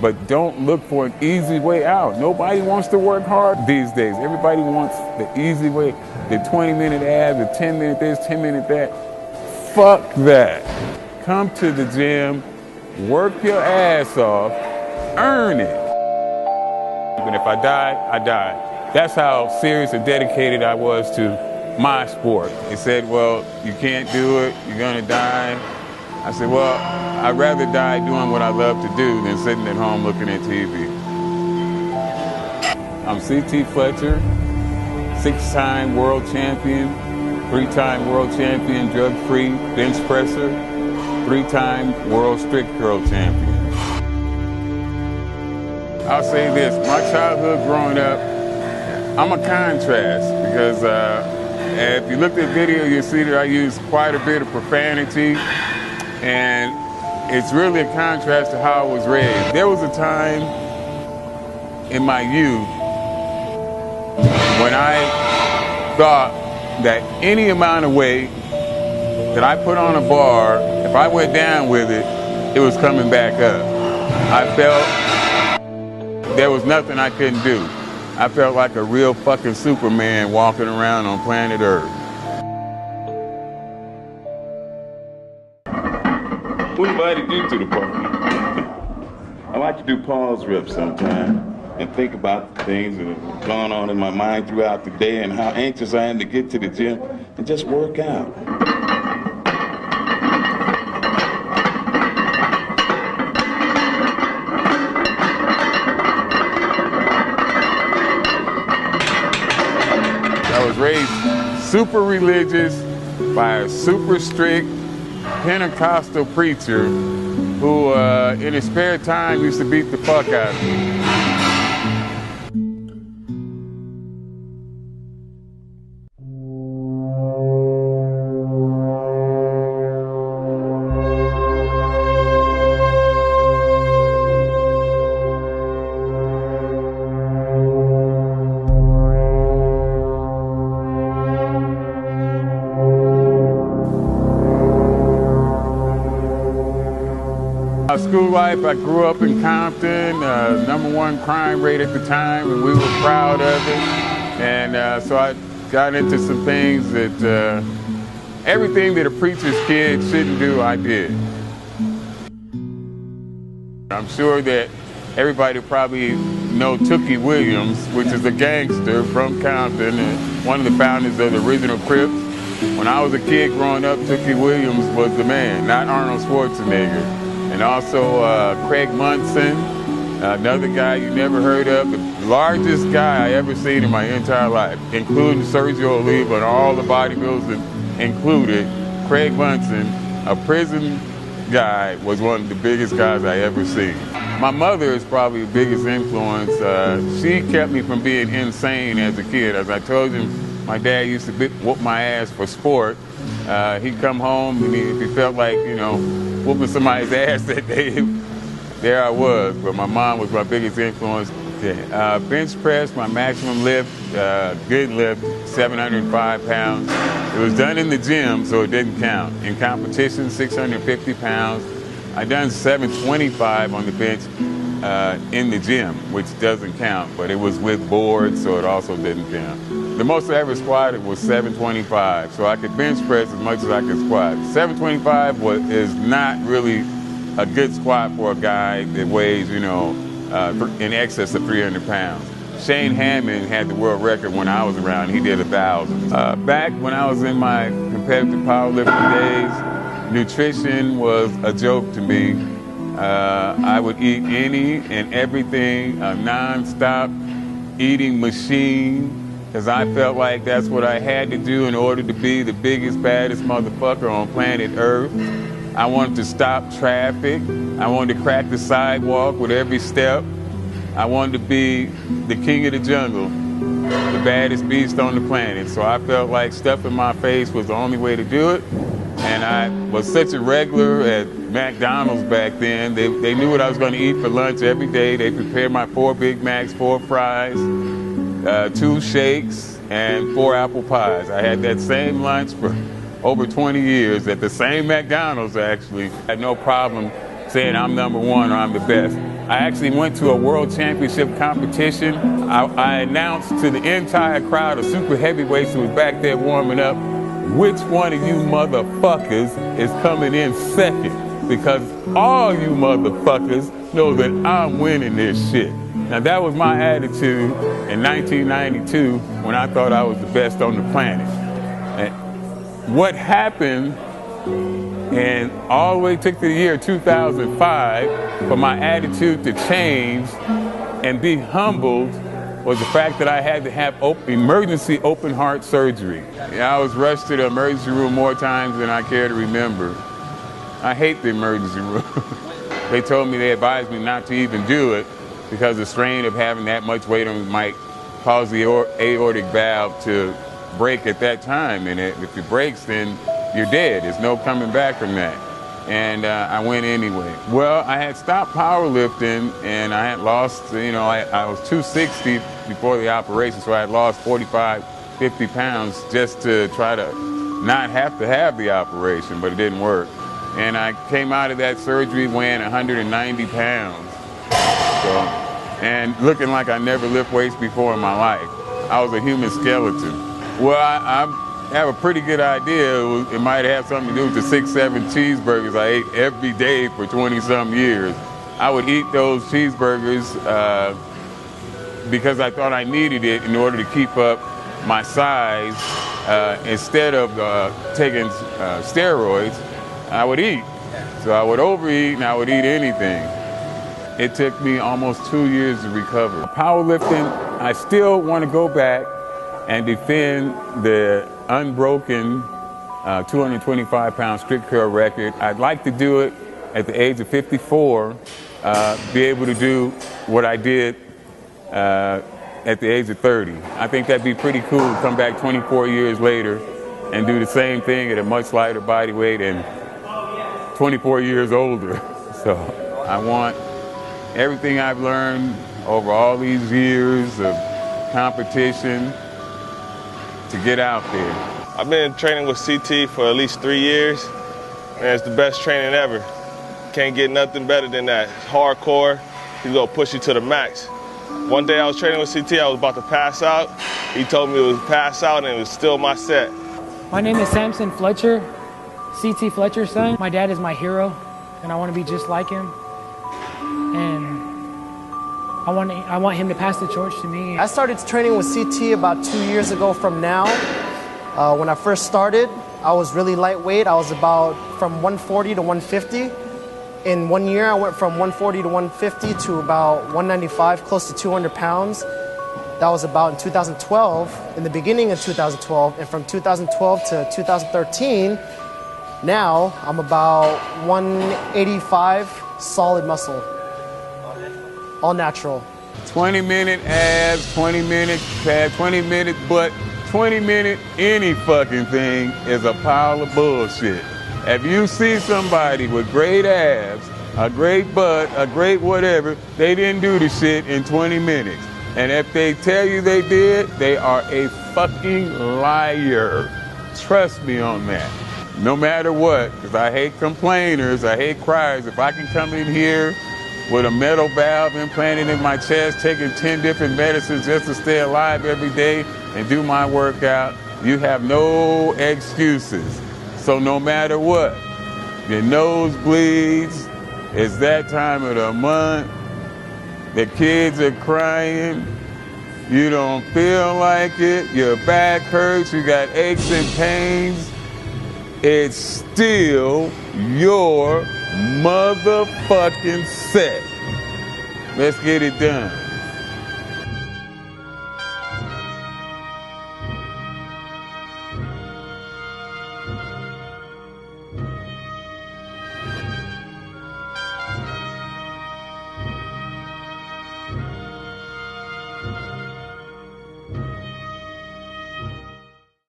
but don't look for an easy way out. Nobody wants to work hard these days. Everybody wants the easy way, the 20-minute abs, the 10-minute this, 10-minute that. Fuck that. Come to the gym, work your ass off, earn it. But if I die, I die. That's how serious and dedicated I was to my sport. They said, well, you can't do it, you're gonna die. I said, well, I'd rather die doing what I love to do than sitting at home looking at TV. I'm CT Fletcher, 6-time world champion, 3-time world champion, drug-free bench presser, 3-time world strict curl champion. I'll say this, my childhood growing up, I'm a contrast because if you look at video, you'll see that I use quite a bit of profanity. And it's really a contrast to how I was raised. There was a time in my youth when I thought that any amount of weight that I put on a bar, if I went down with it, it was coming back up. I felt there was nothing I couldn't do. I felt like a real fucking Superman walking around on planet Earth. What invited you to the party? I like to do pause rips sometimes and think about the things that have gone on in my mind throughout the day and how anxious I am to get to the gym and just work out. I was raised super religious by a super strict Pentecostal preacher who in his spare time used to beat the fuck out of me. School life, I grew up in Compton, #1 crime rate at the time, and we were proud of it. And so I got into some things that, everything that a preacher's kid shouldn't do, I did. I'm sure that everybody probably know Tookie Williams, which is a gangster from Compton and one of the founders of the original Crips. When I was a kid growing up, Tookie Williams was the man, not Arnold Schwarzenegger. And also Craig Munson, another guy you never heard of, the largest guy I ever seen in my entire life, including Sergio Oliva and all the bodybuilders included. Craig Munson, a prison guy, was one of the biggest guys I ever seen. My mother is probably the biggest influence. She kept me from being insane as a kid. As I told you, my dad used to whoop my ass for sport. He'd come home and if he felt like, you know, whooping somebody's ass that day, there I was. But my mom was my biggest influence. Bench press, my maximum lift, good lift, 705 pounds. It was done in the gym, so it didn't count. In competition, 650 pounds. I done 725 on the bench in the gym, which doesn't count, but it was with boards, so it also didn't count. The most I ever squatted was 725, so I could bench press as much as I could squat. 725 is not really a good squat for a guy that weighs, you know, in excess of 300 pounds. Shane Hammond had the world record when I was around. He did 1,000. Back when I was in my competitive powerlifting days, nutrition was a joke to me. I would eat any and everything, a non-stop eating machine, because I felt like that's what I had to do in order to be the biggest, baddest motherfucker on planet Earth. I wanted to stop traffic. I wanted to crack the sidewalk with every step. I wanted to be the king of the jungle, the baddest beast on the planet. So I felt like stuffing my face was the only way to do it. And I was such a regular at McDonald's back then. They knew what I was going to eat for lunch every day. They prepared my 4 Big Macs, 4 fries, 2 shakes, and 4 apple pies. I had that same lunch for over 20 years at the same McDonald's, actually. I had no problem saying I'm #1 or I'm the best. I actually went to a world championship competition. I announced to the entire crowd of super heavyweights who was back there warming up, which one of you motherfuckers is coming in second? Because all you motherfuckers know that I'm winning this shit. Now that was my attitude in 1992 when I thought I was the best on the planet. And what happened, and all the way took to the year 2005 for my attitude to change and be humbled, was the fact that I had to have emergency open heart surgery. I was rushed to the emergency room more times than I care to remember. I hate the emergency room. They told me, they advised me not to even do it because the strain of having that much weight on me might cause the aortic valve to break at that time. And if it breaks, then you're dead. There's no coming back from that. And I went anyway. Well, I had stopped powerlifting and I had lost, I was 260 before the operation, so I had lost 45, 50 pounds just to try to not have to have the operation, but it didn't work. And I came out of that surgery weighing 190 pounds. And looking like I never lift weights before in my life. I was a human skeleton. Well, I have a pretty good idea. It might have something to do with the 6, 7 cheeseburgers I ate every day for 20-some years. I would eat those cheeseburgers because I thought I needed it in order to keep up my size. Instead of taking steroids, I would eat. So I would overeat and I would eat anything. It took me almost 2 years to recover. Powerlifting, I still want to go back and defend the unbroken 225-pound strict curl record. I'd like to do it at the age of 54, be able to do what I did at the age of 30. I think that'd be pretty cool to come back 24 years later and do the same thing at a much lighter body weight and 24 years older. So I want everything I've learned over all these years of competition to get out there. I've been training with CT for at least 3 years, and it's the best training ever. Can't get nothing better than that. It's hardcore. He's gonna push you to the max. One day I was training with CT, I was about to pass out. He told me it was pass out and it was still my set. My name is CT Fletcher, CT Fletcher's son. My dad is my hero, and I want to be just like him. And I want him to pass the torch to me. I started training with CT about 2 years ago from now. When I first started, I was really lightweight. I was about from 140 to 150. In 1 year, I went from 140 to 150 to about 195, close to 200 pounds. That was about in 2012, in the beginning of 2012. And from 2012 to 2013, now I'm about 185 solid muscle. All natural. 20-minute abs, 20-minute pad, 20-minute butt, 20-minute any fucking thing is a pile of bullshit. If you see somebody with great abs, a great butt, a great whatever, they didn't do the shit in 20 minutes. And if they tell you they did, they are a fucking liar. Trust me on that. No matter what, because I hate complainers, I hate criers. If I can come in here with a metal valve implanted in my chest, taking 10 different medicines just to stay alive every day and do my workout, you have no excuses. So no matter what, your nose bleeds, it's that time of the month, the kids are crying, you don't feel like it, your back hurts, you got aches and pains, it's still your motherfucking set. Let's get it done.